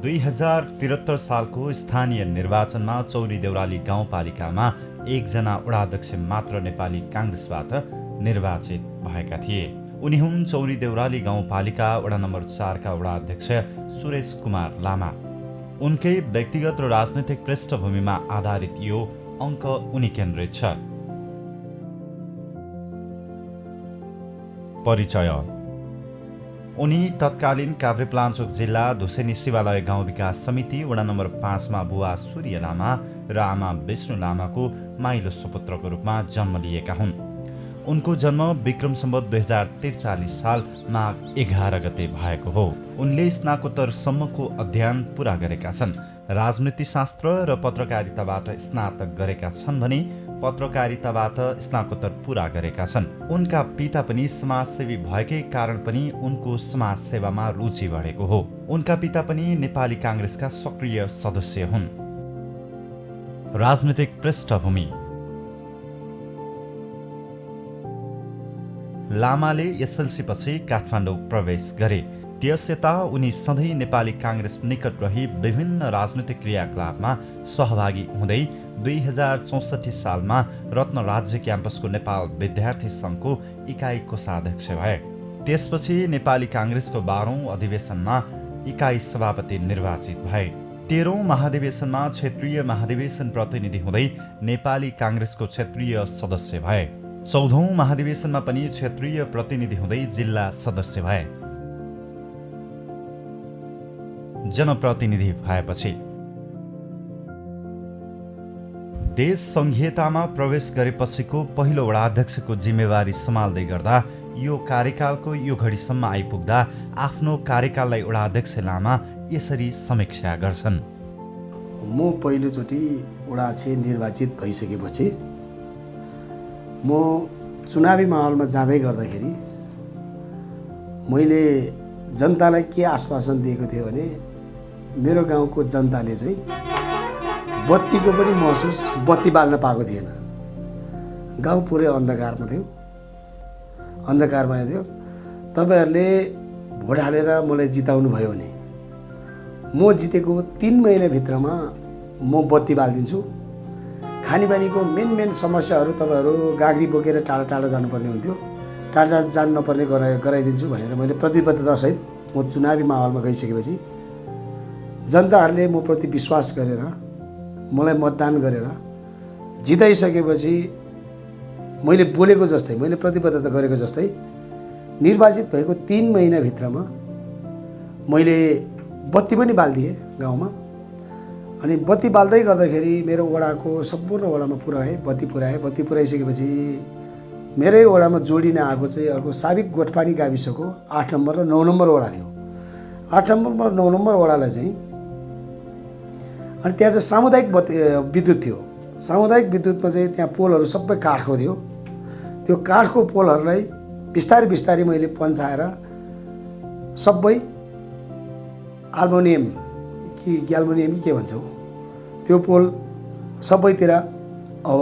2073 सालको स्थानीय निर्वाचनमा चौरी देउराली गाउँपालिकामा एकजना वडाध्यक्ष मात्र नेपाली काङ्ग्रेसबाट निर्वाचित भएका थिए। उनी हुन् चौरी देउराली गाउँपालिका वडा नम्बर 4 का वडाध्यक्ष सुरेश कुमार लामा। उनकै व्यक्तिगत र राजनैतिक पृष्ठभूमिमा आधारित यो अङ्क उनी केन्द्रित छ। परिचय। उनी तत्कालीन काभ्रेपलाञ्चोक जिल्ला धुसेनी शिवालय गाउँ विकास समिति वडा नम्बर 5 मा बुवा सूर्य लामा र आमा विष्णु लामाको माइलो सुपुत्रको रूपमा जन्म लिएका हुन्। उनको जन्म विक्रम सम्वत 2043 साल माघ 11 गते भएको हो। उनले स्नातकोत्तरसम्मको अध्ययन पूरा गरेका छन्। राजनीति शास्त्र र पत्रकारिताबाट स्नातक गरेका छन् भने पत्रकारिताबाट स्नातकोत्तर पूरा गरेका छन्। उनका पिता पनि समाजसेवी भएकै कारण पनि उनको समाज सेवामा रुचि बढेको हो। उनका पिता पनि नेपाली काङ्ग्रेसका सक्रिय सदस्य हुन्। राजनीतिक पृष्ठभूमि। लामाले एसएलसी पछि काठमाडौँ प्रवेश गरे। त्यसयता उनी सधैँ नेपाली काङ्ग्रेस निकट रही विभिन्न राजनीतिक क्रियाकलापमा सहभागी हुँदै 2064 सालमा रत्न राज्य क्याम्पसको नेपाल विद्यार्थी सङ्घको इकाइ कोषाध्यक्ष भए। त्यसपछि नेपाली काङ्ग्रेसको 12औं अधिवेशनमा इकाइ सभापति निर्वाचित भए। 13औं महाधिवेशनमा क्षेत्रीय महाधिवेशन प्रतिनिधि हुँदै नेपाली काङ्ग्रेसको क्षेत्रीय सदस्य भए। 14औं महाधिवेशनमा पनि क्षेत्रीय प्रतिनिधि हुँदै जिल्ला सदस्य भए। जनप्रतिनिधि भएपछि देश सङ्घीयतामा प्रवेश गरेपछिको पहिलो वडाध्यक्षको जिम्मेवारी सम्हाल्दै गर्दा यो कार्यकालको यो घडीसम्म आइपुग्दा आफ्नो कार्यकाललाई वडाध्यक्ष लामा यसरी समीक्षा गर्छन्। म पहिलोचोटि वडाध्यक्ष निर्वाचित भइसकेपछि म चुनावी माहौलमा जाँदै गर्दाखेरि मैले जनतालाई के आश्वासन दिएको थिएँ भने मेरो गाउँको जनताले चाहिँ बत्तीको पनि महसुस बत्ती बाल्न पाएको थिएन। गाउँ पुरै अन्धकारमा थियो। तपाईँहरूले भोट हालेर मलाई जिताउनु भयो भने म जितेको 3 महिनाभित्रमा म बत्ती बालिदिन्छु। खानेपानीको मेन समस्याहरू तपाईँहरू गाग्री बोकेर टाढा टाढा जानुपर्ने हुन्थ्यो, टाढा जानु नपर्ने गराइदिन्छु भनेर मैले प्रतिबद्धतासहित म चुनावी माहौलमा गइसकेपछि जनताहरूले म प्रति विश्वास गरेर मलाई मतदान गरेर जिताइसकेपछि मैले बोलेको जस्तै, मैले प्रतिबद्धता गरेको जस्तै निर्वाचित भएको 3 महिनाभित्रमा मैले बत्ती पनि बालिदिएँ गाउँमा। अनि बत्ती बाल्दै गर्दाखेरि मेरो वडाको सम्पूर्ण वडामा बत्ती पुऱ्याइसकेपछि मेरै वडामा जोडिन आएको चाहिँ अर्को साबिक गोठपानी गाविसको 8 नम्बर र 9 नम्बर वडा थियो। 8 नम्बर र 9 नम्बर वडालाई चाहिँ अनि त्यहाँ चाहिँ सामुदायिक विद्युत थियो। सामुदायिक विद्युतमा चाहिँ त्यहाँ पोलहरू सबै काठको थियो। त्यो काठको पोलहरूलाई बिस्तारै मैले पन्चाएर सबै एल्मुनियम कि ग्याल्मुनियम के भन्छौ त्यो पोल सबैतिर अब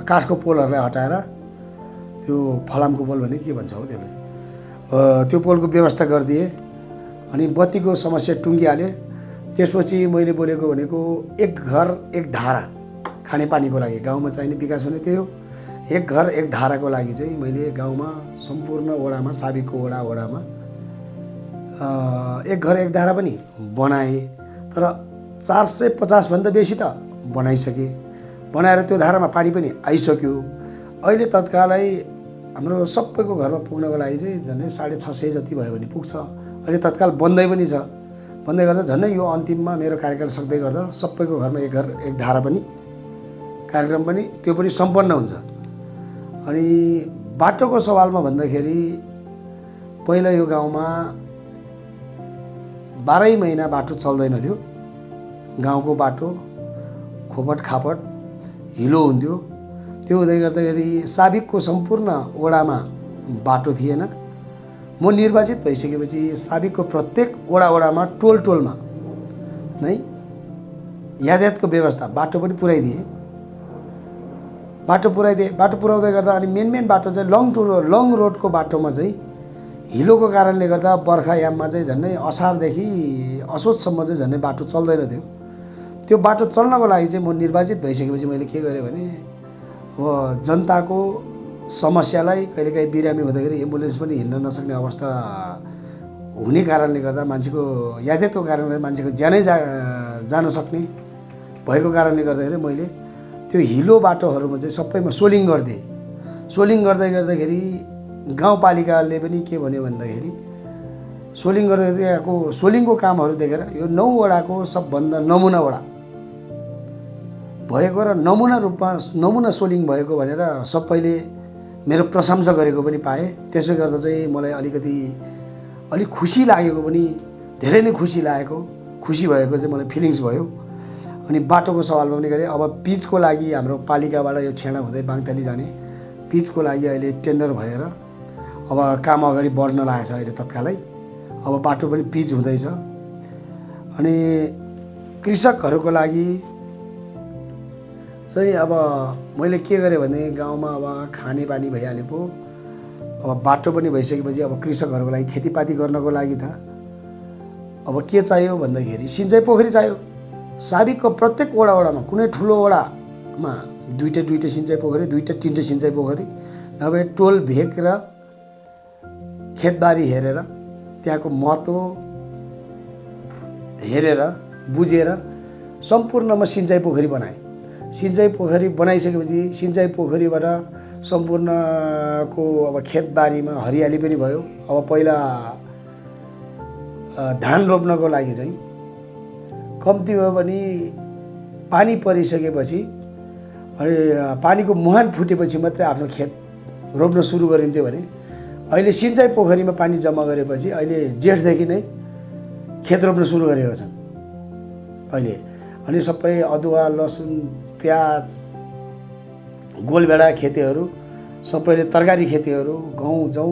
काठको पोलहरूलाई हटाएर त्यो फलामको पोल भने के भन्छ हो त्यसलाई, त्यो पोलको व्यवस्था गरिदिएँ। अनि बत्तीको समस्या टुङ्गिहाल्यो। त्यसपछि मैले बोलेको भनेको एक घर एक धारा खानेपानीको लागि गाउँमा चाहिने विकास भने त्यो एक घर एक धाराको लागि चाहिँ मैले गाउँमा सम्पूर्ण वडामा साबिकको वडामा एक घर एक धारा पनि बनाएँ। तर 450 भन्दा बेसी त बनाइसकेँ। बनाएर त्यो धारामा पानी पनि आइसक्यो। अहिले तत्कालै हाम्रो सबैको घरमा पुग्नको लागि चाहिँ झन्डै 650 जति भयो भने पुग्छ। अहिले तत्काल बन्दै पनि छ। बन्दै गर्दा झन्डै यो अन्तिममा मेरो कार्यकाल सक्दै गर्दा सबैको घरमा एक घर एक धारा पनि कार्यक्रम पनि त्यो पनि सम्पन्न हुन्छ। अनि बाटोको सवालमा भन्दाखेरि पहिला यो गाउँमा 12 महिना बाटो चल्दैन थियो। गाउँको बाटो खोपट खापट हिलो हुन्थ्यो। त्यो हुँदै गर्दाखेरि साबिकको सम्पूर्ण वडामा बाटो थिएन। म निर्वाचित भइसकेपछि साबिकको प्रत्येक वडामा टोलमा नै यातायातको व्यवस्था बाटो पनि पुर्याइदिए। बाटो पुर्याउँदै गर्दा अनि मेन बाटो चाहिँ लङ रोडको बाटोमा चाहिँ हिलोको कारणले गर्दा बर्खायाममा चाहिँ झन्डै असारदेखि असोजसम्म चाहिँ झन्डै बाटो चल्दैन थियो। त्यो बाटो चल्नको लागि चाहिँ म निर्वाचित भइसकेपछि मैले के गरेँ भने अब जनताको समस्यालाई कहिलेकाहीँ बिरामी हुँदाखेरि एम्बुलेन्स पनि हिँड्न नसक्ने अवस्था हुने कारणले गर्दा मान्छेको यातायातको कारणले मान्छेको ज्यानै जान सक्ने भएको कारणले गर्दाखेरि मैले त्यो हिलो बाटोहरूमा चाहिँ सबैमा सोलिङ गरिदिएँ। सोलिङ गर्दाखेरि गाउँपालिकाले पनि के भन्यो भन्दाखेरि सोलिङ गर्दै त्यहाँको सोलिङको कामहरू देखेर यो 9 वडाको सबभन्दा नमुना वडा भएको र नमुना सोलिङ भएको भनेर सबैले मेरो प्रशंसा गरेको पनि पाएँ। त्यसले गर्दा चाहिँ मलाई अलिक खुसी लागेको पनि धेरै नै खुसी भएको चाहिँ मलाई फिलिङ्स भयो। अनि बाटोको सवालमा पनि गरेँ। अब पिचको लागि हाम्रो पालिकाबाट यो छेडा हुँदै बाङताली जाने पिचको लागि अहिले टेन्डर भएर अब काम अगाडि बढ्न लागेको छ अहिले तत्कालै। अब बाटो पनि पिच हुँदैछ। अनि कृषकहरूको लागि चाहिँ अब मैले के गरेँ भने गाउँमा अब खानेपानी भइहाल्यो पो, अब बाटो पनि भइसकेपछि अब कृषकहरूको लागि खेतीपाती गर्नको लागि त अब के चाहियो भन्दाखेरि सिँचाइ पोखरी चाहियो। साबिकको प्रत्येक वडामा कुनै ठुलो वडामा दुईटा सिँचाइ पोखरी, 2-3 सिँचाइ पोखरी, नभए टोल भेग र खेतबारी हेरेर त्यहाँको महत्त्व हेरेर बुझेर सम्पूर्णमा सिँचाइ पोखरी बनाए। सिँचाइ पोखरी बनाइसकेपछि सिँचाइ पोखरीबाट सम्पूर्णको अब खेतबारीमा हरियाली पनि भयो। अब पहिला धान रोप्नको लागि चाहिँ कम्तीमा पनि पानी परिसकेपछि अनि पानीको मुहान फुटेपछि मात्रै आफ्नो खेत रोप्न सुरु गरिन्थ्यो भने अहिले सिँचाइ पोखरीमा पानी जम्मा गरेपछि अहिले जेठदेखि नै खेत रोप्न सुरु गरेका छन् अहिले। अनि सबै अदुवा, लसुन, प्याज, गोलभेडा खेतीहरू, सबैले तरकारी खेतीहरू, गहुँ, जौ,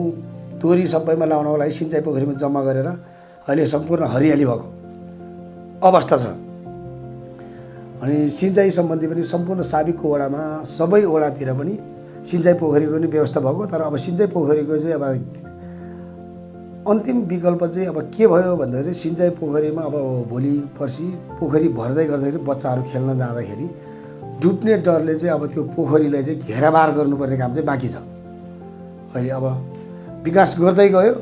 तोरी सबैमा लाउनको लागि सिँचाइ पोखरीमा जम्मा गरेर अहिले सम्पूर्ण हरियाली भएको अवस्था छ। अनि सिँचाइ सम्बन्धी पनि सम्पूर्ण साबिकको वडामा सबै वडातिर पनि सिँचाइ पोखरीको पनि व्यवस्था भएको। तर अब सिँचाइ पोखरीको चाहिँ अब अन्तिम विकल्प चाहिँ अब के भयो भन्दाखेरि सिँचाइ पोखरीमा अब भोलि पर्सि पोखरी भर्दै गर्दाखेरि बच्चाहरू खेल्न जाँदाखेरि डुब्ने डरले चाहिँ अब त्यो पोखरीलाई चाहिँ घेराबार गर्नुपर्ने काम चाहिँ बाँकी छ। अहिले अब विकास गर्दै गयो,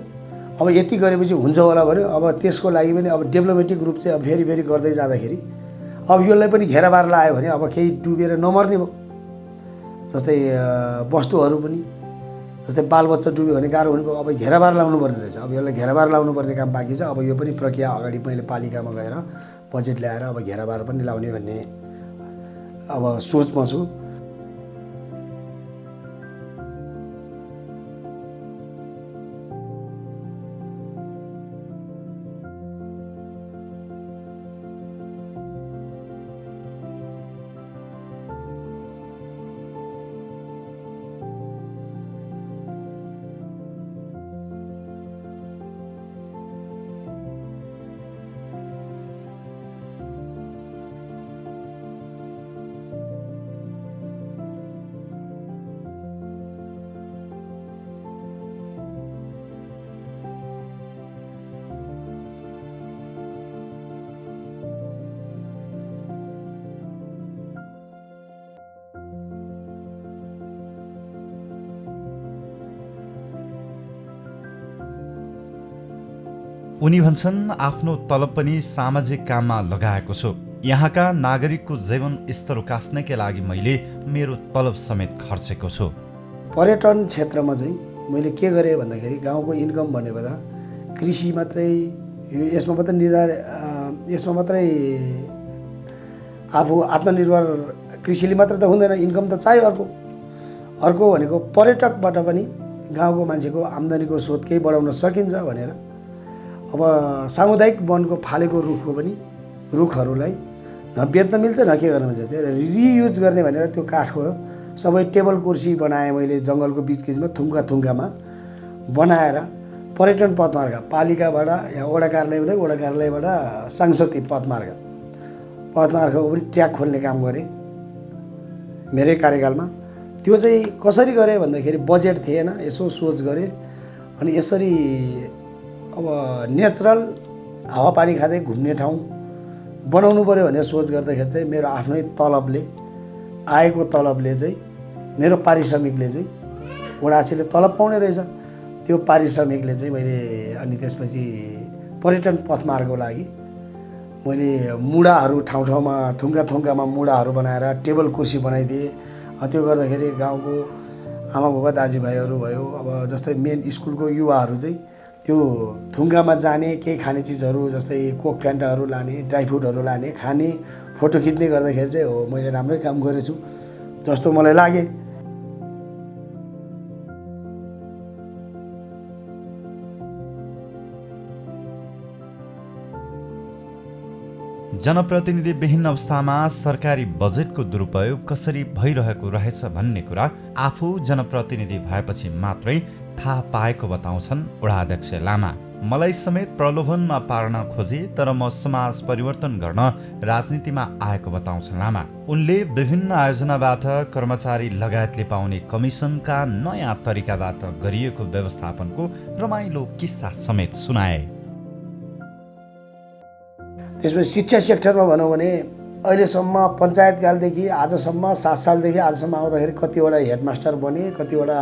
अब यति गरेपछि हुन्छ होला भन्यो। अब त्यसको लागि पनि अब डेभलपमेन्टिक रूप चाहिँ अब फेरि गर्दै जाँदाखेरि अब यसलाई पनि घेराबार लायो भने अब केही डुबेर नमर्ने भयो। जस्तै वस्तुहरू पनि जस्तै बालबच्चा डुब्यो भने गाह्रो हुने भयो। अब घेराबार लाउनु पर्ने रहेछ। अब यसलाई घेराबार लाउनु पर्ने काम बाँकी छ। अब यो पनि प्रक्रिया अगाडि मैले पालिकामा गएर बजेट ल्याएर अब घेराबार पनि लाउने भन्ने अब सोचमा छु। उनी भन्छन् आफ्नो तलब पनि सामाजिक काममा लगाएको छु। यहाँका नागरिकको जीवन स्तर उकास्नकै लागि मैले मेरो तलब समेत खर्चेको छु। पर्यटन क्षेत्रमा चाहिँ मैले के गरेँ भन्दाखेरि गाउँको इन्कम भनेको त कृषि मात्रै यसमा मात्रै आफू आत्मनिर्भर कृषिले मात्र त हुँदैन, इन्कम त चाहियो। अर्को भनेको पर्यटकबाट पनि गाउँको मान्छेको आम्दानीको स्रोत केही बढाउन सकिन्छ भनेर अब सामुदायिक वनको फालेको रुखहरूलाई न बेच्न मिल्छ न के गर्न मिल्छ, त्यो रियुज गर्ने भनेर त्यो काठको सबै टेबल कुर्सी बनाएँ मैले जङ्गलको बिचमा थुम्कामा बनाएर पर्यटन पथमार्ग पालिकाबाट यहाँ वडा कार्यालयबाट सांस्कृतिक पथमार्गको पनि ट्र्याक खोल्ने काम गरेँ मेरै कार्यकालमा। त्यो चाहिँ कसरी गरेँ भन्दाखेरि बजेट थिएन, यसो सोच गरेँ अनि यसरी अब नेचरल हावापानी खाँदै घुम्ने ठाउँ बनाउनु पऱ्यो भनेर सोच गर्दाखेरि चाहिँ मेरो आफ्नै तलबले आएको तलबले चाहिँ मेरो पारिश्रमिकले चाहिँ वडाक्षले तलब पाउने रहेछ। त्यो पारिश्रमिकले चाहिँ मैले अनि त्यसपछि पर्यटन पथमार्गको लागि मैले मुढाहरू ठाउँ ठाउँमा थुङ्गामा मुढाहरू बनाएर टेबल कुर्सी बनाइदिएँ। त्यो गर्दाखेरि गाउँको आमा बुबा दाजुभाइहरू भयो, अब जस्तै मेन स्कुलको युवाहरू चाहिँ त्यो थुङ्गामा जाने केही खाने चिजहरू जस्तै कोक फ्यान्टाहरू लाने, ड्राई फ्रुटहरू लाने, खाने, फोटो खिच्ने गर्दाखेरि चाहिँ हो मैले राम्रै काम गरेछु जस्तो मलाई लागे। जनप्रतिनिधि विभिन्न अवस्थामा सरकारी बजेटको दुरुपयोग कसरी भइरहेको रहेछ भन्ने कुरा आफू जनप्रतिनिधि भएपछि मात्रै थाहा पाएको बताउँछन् वडाध्यक्ष लामा। मलाई समेत प्रलोभनमा पार्न खोजे तर म समाज परिवर्तन गर्न राजनीतिमा आएको बताउँछन् लामा। उनले विभिन्न आयोजनाबाट कर्मचारी लगायतले पाउने कमिसनका नयाँ तरिकाबाट गरिएको व्यवस्थापनको रमाइलो किस्सा समेत सुनाए। त्यसपछि शिक्षा सेक्टरमा भनौँ भने अहिलेसम्म पञ्चायतकालदेखि आजसम्म 7 सालदेखि आजसम्म आउँदाखेरि कतिवटा हेडमास्टर बने, कतिवटा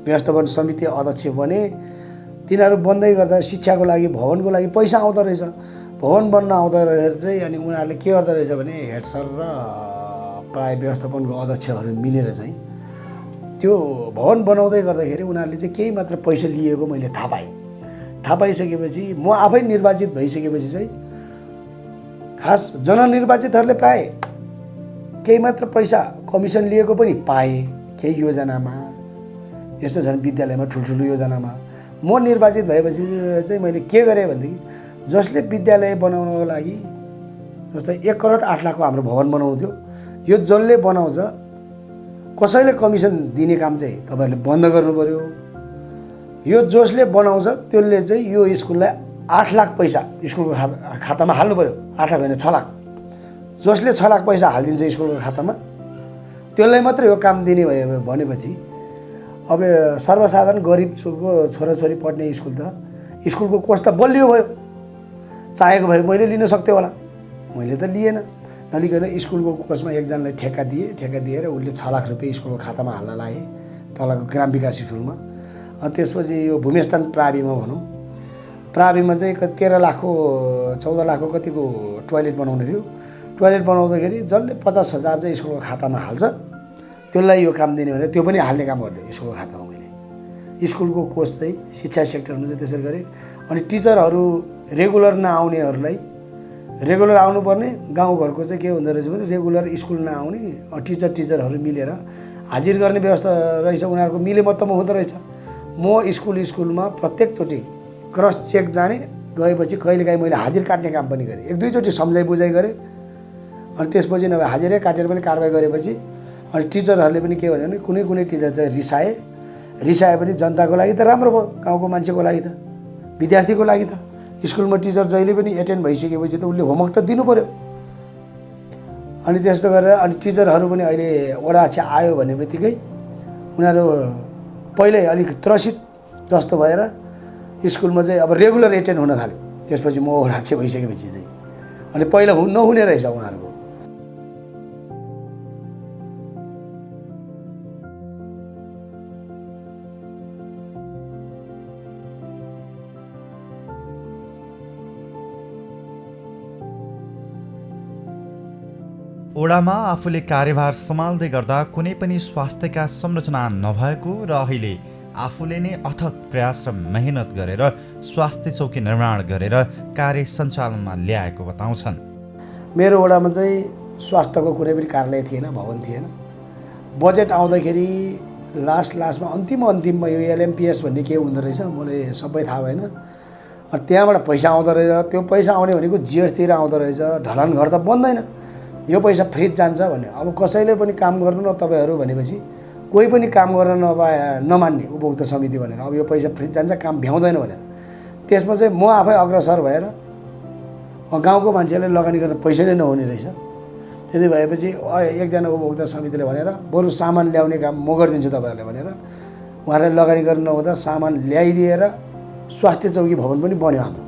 व्यवस्थापन समिति अध्यक्ष बने। तिनीहरू बन्दै गर्दा शिक्षाको लागि भवनको लागि पैसा आउँदो रहेछ। भवन बन्न आउँदा रहेछ चाहिँ अनि उनीहरूले के गर्दो रहेछ भने हेड सर र प्राय व्यवस्थापनको अध्यक्षहरू मिलेर चाहिँ त्यो भवन बनाउँदै गर्दाखेरि उनीहरूले चाहिँ केही मात्र पैसा लिएको मैले थाहा पाएँ। थाहा पाइसकेपछि म आफै निर्वाचित भइसकेपछि चाहिँ खास जननिर्वाचितहरूले प्राय केही मात्र पैसा कमिसन लिएको पनि पाएँ केही योजनामा। यस्तो झन् विद्यालयमा ठुल्ठुलो योजनामा म निर्वाचित भएपछि चाहिँ मैले के गरेँ भनेदेखि जसले विद्यालय बनाउनको लागि जस्तै 1 करोड 8 लाखको हाम्रो भवन बनाउनु थियो, यो जसले बनाउँछ कसैले कमिसन दिने काम चाहिँ तपाईँहरूले बन्द गर्नु पर्यो। यो जसले बनाउँछ त्यसले चाहिँ यो स्कुललाई 8 लाख पैसा स्कुलको खातामा हाल्नु पर्यो। 8 लाख होइन 6 लाख। जसले 6 लाख पैसा हालिदिन्छ स्कुलको खातामा त्यसलाई मात्रै यो काम दिने भनेपछि अब सर्वसाधारण गरिबको छोराछोरी पढ्ने स्कुल त स्कुलको कोष त बलियो भयो। चाहेको भए मैले लिन सक्थेँ होला, मैले त लिएन। नलिकन स्कुलको कोषमा एकजनालाई ठेक्का दिएर उसले 6 लाख रुपियाँ स्कुलको खातामा हाल्न लागे तलको ग्राम विकास स्कुलमा। त्यसपछि यो भूमिस्थान प्राविमा भनौँ, प्राविमा चाहिँ 13 लाखको 14 लाखको कतिको टोयलेट बनाउने थियो। टोयलेट बनाउँदाखेरि जसले 50,000 चाहिँ स्कुलको खातामा हाल्छ त्यसलाई यो काम दिने भने त्यो पनि हाल्ने काम गरिदिएँ स्कुलको खातामा मैले। स्कुलको कोष चाहिँ शिक्षा सेक्टरमा चाहिँ त्यसरी गरेँ। अनि टिचरहरू रेगुलर नआउनेहरूलाई रेगुलर आउनुपर्ने, गाउँघरको चाहिँ के हुँदो रहेछ भने रेगुलर स्कुल नआउने टिचरहरू मिलेर हाजिर गर्ने व्यवस्था रहेछ। उनीहरूको मिलेमत्तमा हुँदो रहेछ। म स्कुलमा प्रत्येकचोटि क्रस चेक जाने, गएपछि कहिलेकाहीँ मैले हाजिर काट्ने काम पनि गरेँ। 1-2 चोटि सम्झाइ बुझाइ गरेँ। अनि त्यसपछि नभए हाजिरै काटेर पनि कारवाही गरेपछि अनि टिचरहरूले पनि के भन्यो भने कुनै टिचर चाहिँ रिसाए पनि जनताको लागि त राम्रो भयो, गाउँको मान्छेको लागि त, विद्यार्थीको लागि त। स्कुलमा टिचर जहिले पनि एटेन्ड भइसकेपछि त उसले होमवर्क त दिनु पर्यो। अनि त्यस्तो गरेर अनि टिचरहरू पनि अहिले वडाध्यक्ष आयो भन्ने बित्तिकै उनीहरू पहिल्यै अलिक त्रसित जस्तो भएर स्कुलमा चाहिँ अब रेगुलर एटेन्ड हुन थाल्यो। त्यसपछि म वडाध्यक्ष भइसकेपछि चाहिँ अनि पहिला नहुने रहेछ उहाँहरूको। ओडामा आफूले कार्यभार सम्हाल्दै गर्दा कुनै पनि स्वास्थ्यका संरचना नभएको र अहिले आफूले नै अथक प्रयास र मेहनत गरेर स्वास्थ्य चौकी निर्माण गरेर कार्य सञ्चालनमा ल्याएको बताउँछन्। मेरो वडामा चाहिँ स्वास्थ्यको कुनै पनि कार्यालय थिएन, भवन थिएन। बजेट आउँदाखेरि लास्टमा अन्तिममा यो एलएमपिएस भन्ने के हुँदो रहेछ मलाई सबै थाहा भएन। अनि त्यहाँबाट पैसा आउँदो रहेछ। त्यो पैसा आउने भनेको जिएसतिर आउँदो रहेछ। ढलान घर त बन्दैन, यो पैसा फ्रिज जान्छ भन्यो। अब कसैले पनि काम गर्नु न तपाईँहरू भनेपछि कोही पनि काम गर्न नमान्ने उपभोक्ता समिति भनेर अब यो पैसा फ्रिज जान्छ, काम भ्याउँदैन भनेर। त्यसमा चाहिँ म आफै अग्रसर भएर गाउँको मान्छेलाई लगानी गर्न पैसा नै नहुने रहेछ। त्यति भएपछि एकजना उपभोक्ता समितिले भनेर बरु सामान ल्याउने काम म गरिदिन्छु तपाईँहरूले भनेर उहाँहरूले लगानी गर्नु नहुँदा सामान ल्याइदिएर स्वास्थ्य चौकी भवन पनि बन्यो हाम्रो।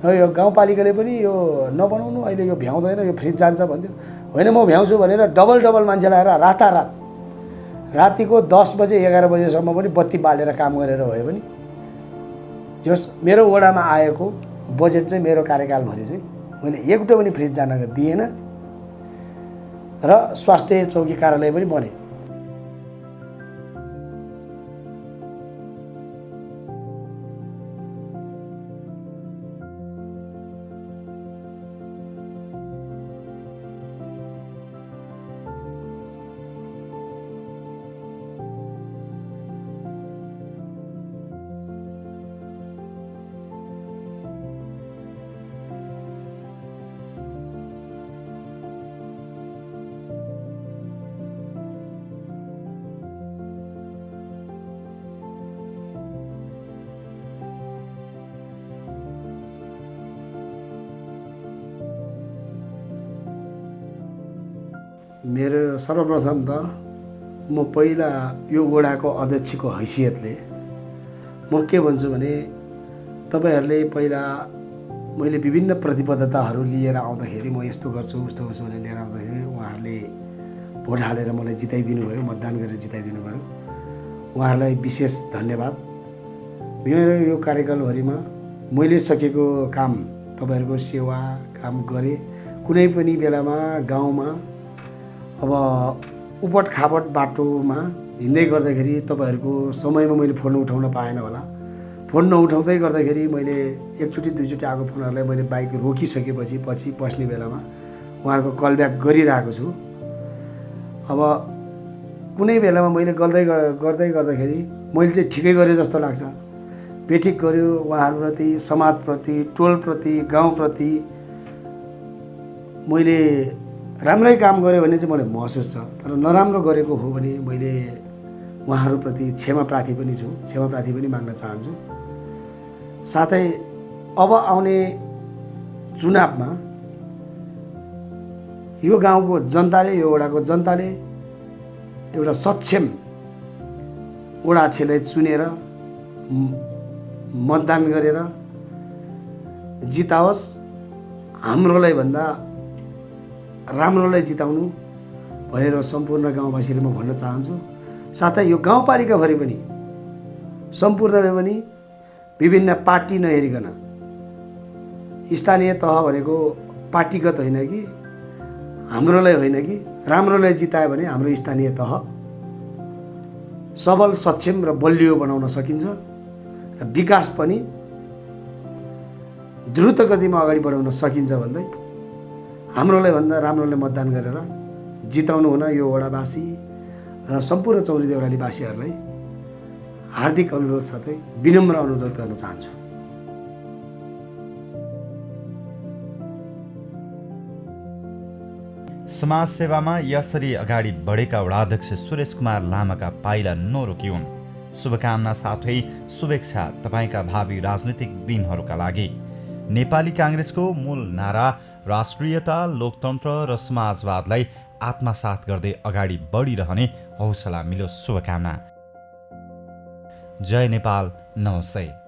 र यो गाउँपालिकाले पनि यो नबनाउनु, अहिले यो भ्याउँदैन, यो फ्रिज जान्छ भन्थ्यो। होइन, म भ्याउँछु भनेर डबल मान्छे लगाएर रातारात रातिको 10 बजे 11 बजेसम्म पनि बत्ती बालेर काम गरेर भयो भने जस मेरो वडामा आएको बजेट चाहिँ मेरो कार्यकालभरि चाहिँ मैले एउटा पनि फ्रिज जान दिएन र स्वास्थ्य चौकी कार्यालय पनि बने। मेरो सर्वप्रथम त म पहिला यो वडाको अध्यक्षको हैसियतले म के भन्छु भने तपाईहरूले पहिला मैले विभिन्न प्रतिबद्धताहरू लिएर आउँदाखेरि म यस्तो गर्छु उस्तो गर्छु भनेर लिएर आउँदाखेरि उहाँहरूले भोट हालेर मलाई जिताइदिनु भयो, मतदान गरेर जिताइदिनु भयो। उहाँहरूलाई विशेष धन्यवाद। मेरो यो कार्यकालभरिमा मैले सकेको काम तपाईहरूको सेवा काम गरेँ। कुनै पनि बेलामा गाउँमा अब उपट खापट बाटोमा हिँड्दै गर्दाखेरि तपाईँहरूको समयमा मैले फोन उठाउन पाएन होला। फोन नउठाउँदै गर्दाखेरि मैले एकचोटि दुईचोटि आएको फोनहरूलाई मैले बाइक रोकिसकेपछि पछि पस्ने बेलामा उहाँहरूको कल ब्याक गरिरहेको छु। अब कुनै बेलामा मैले गर्दै गर्दाखेरि मैले चाहिँ ठिकै गरेँ जस्तो लाग्छ। बेठिक गर्यो उहाँहरूप्रति, समाजप्रति, टोलप्रति, गाउँप्रति मैले राम्रै काम गरेँ भने चाहिँ मलाई महसुस छ। तर नराम्रो गरेको हो भने मैले उहाँहरूप्रति क्षमा प्रार्थी पनि छु, क्षमा प्रार्थी पनि माग्न चाहन्छु। साथै अब आउने चुनावमा यो गाउँको जनताले, यो वडाको जनताले एउटा सक्षम वडा अध्यक्षलाई चुनेर मतदान गरेर जिताओस्, हाम्रोलाई भन्दा राम्रोलाई जिताउनु भनेर सम्पूर्ण गाउँवासीले म भन्न चाहन्छु। साथै यो गाउँपालिकाभरि पनि सम्पूर्णले पनि विभिन्न पार्टी नहेरिकन, स्थानीय तह भनेको पार्टीगत होइन कि, हाम्रोलाई होइन कि, राम्रोलाई जितायो भने हाम्रो स्थानीय तह सबल, सक्षम र बलियो बनाउन सकिन्छ र विकास पनि द्रुत गतिमा अगाडि बढाउन सकिन्छ भन्दै हाम्रोलाई भन्दा राम्रोलाई मतदान गरेर जिताउनु हुन यो वडावासी र सम्पूर्ण चौरी देउरालीवासीहरूलाई हार्दिक अनुरोध साथै विनम्र अनुरोध गर्न चाहन्छु। समाज सेवामा यसरी अगाडि बढेका वडाध्यक्ष सुरेश कुमार लामाका पाइला नरोकिउन्। शुभकामना साथै शुभेच्छा तपाईँका भावी राजनीतिक दिनहरूका लागि। नेपाली काङ्ग्रेसको मूल नारा राष्ट्रियता, लोकतन्त्र र समाजवादलाई आत्मसात गर्दै अगाडि बढिरहने हौसला मिलोस् शुभकामना। जय नेपाल, नमस्ते।